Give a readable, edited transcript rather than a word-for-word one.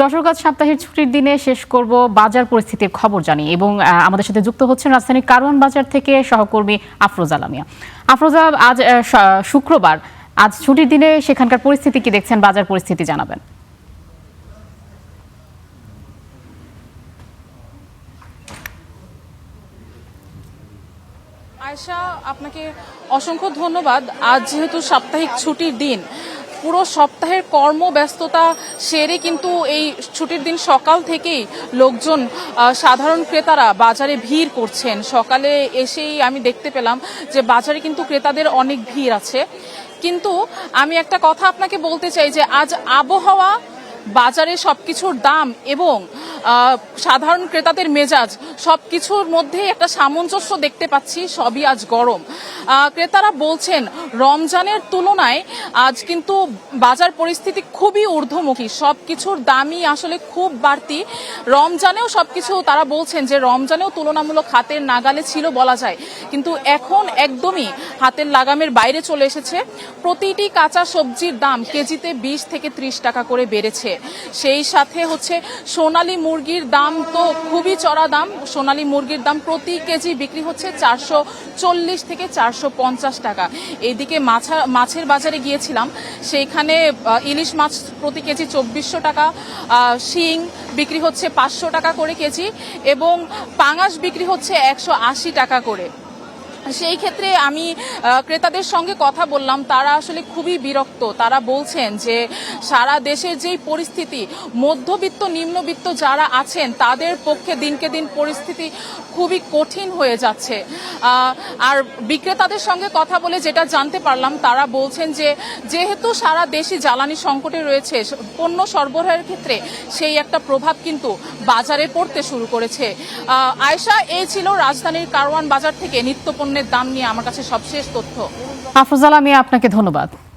দর্শক, আজ সাপ্তাহিক ছুটির দিনে শেষ করব বাজার পরিস্থিতির খবর জানি এবং আমাদের সাথে যুক্ত হচ্ছেন রাজধানীর কারওয়ান বাজার থেকে সহকর্মী আফরোজা লামিয়া। আফরোজা, আজ শুক্রবার, আজ ছুটির দিনে সেখানকার পরিস্থিতি কি দেখছেন? বাজার পরিস্থিতি জানাবেন। আয়েশা, আপনাকে অসংখ্য ধন্যবাদ। আজ যেহেতু সাপ্তাহিক ছুটির দিন, পুরো সপ্তাহের কর্মব্যস্ততা সেরে কিন্তু এই ছুটির দিন সকাল থেকেই লোকজন, সাধারণ ক্রেতারা বাজারে ভিড় করছেন। সকালে এসেই আমি দেখতে পেলাম যে বাজারে কিন্তু ক্রেতাদের অনেক ভিড় আছে। কিন্তু আমি একটা কথা আপনাকে বলতে চাই যে আজ আবহাওয়া, বাজারে সবকিছুর দাম এবং সাধারণ ক্রেতাদের মেজাজ সবকিছুর মধ্যে একটা সামঞ্জস্য দেখতে পাচ্ছি। সবই আজ গরম। ক্রেতারা বলছেন রমজানের তুলনায় আজ কিন্তু বাজার পরিস্থিতি খুবই ঊর্ধ্বমুখী, সবকিছুর দামই আসলে খুব বাড়তি। রমজানেও সবকিছু, তারা বলছেন যে রমজানেও তুলনামূলক হাতের নাগালে ছিল বলা যায়, কিন্তু এখন একদমই হাতের লাগামের বাইরে চলে এসেছে। প্রতিটি কাঁচা সবজির দাম কেজিতে 20 থেকে 30 টাকা করে বেড়েছে। সেই সাথে হচ্ছে সোনালী মুরগির দাম তো খুবই চড়া দাম। সোনালী মুরগির দাম প্রতি কেজি বিক্রি হচ্ছে 440 থেকে 450 টাকা। এইদিকে মাছের বাজারে গিয়েছিলাম, সেইখানে ইলিশ মাছ প্রতি কেজি 2400 টাকা, শিং বিক্রি হচ্ছে 500 টাকা করে কেজি এবং পাঙাশ বিক্রি হচ্ছে 180 টাকা করে। সেই ক্ষেত্রে আমি ক্রেতাদের সঙ্গে কথা বললাম, তারা আসলে খুবই বিরক্ত। তারা বলছেন যে সারা দেশের যেই পরিস্থিতি, মধ্যবিত্ত নিম্নবিত্ত যারা আছেন তাদের পক্ষে দিনকে দিন পরিস্থিতি খুবই কঠিন হয়ে যাচ্ছে। আর বিক্রেতাদের সঙ্গে কথা বলে যেটা জানতে পারলাম, তারা বলছেন যে যেহেতু সারা দেশই জ্বালানি সংকটে রয়েছে, পণ্য সরবরাহের ক্ষেত্রে সেই একটা প্রভাব কিন্তু বাজারে পড়তে শুরু করেছে। আয়েশা, এই ছিল রাজধানীর কারওয়ান বাজার থেকে নিত্যপণ্যের দাম নিয়ে আমার কাছে সবশেষ তথ্য। আফরোজা লামিয়া, আপনাকে ধন্যবাদ।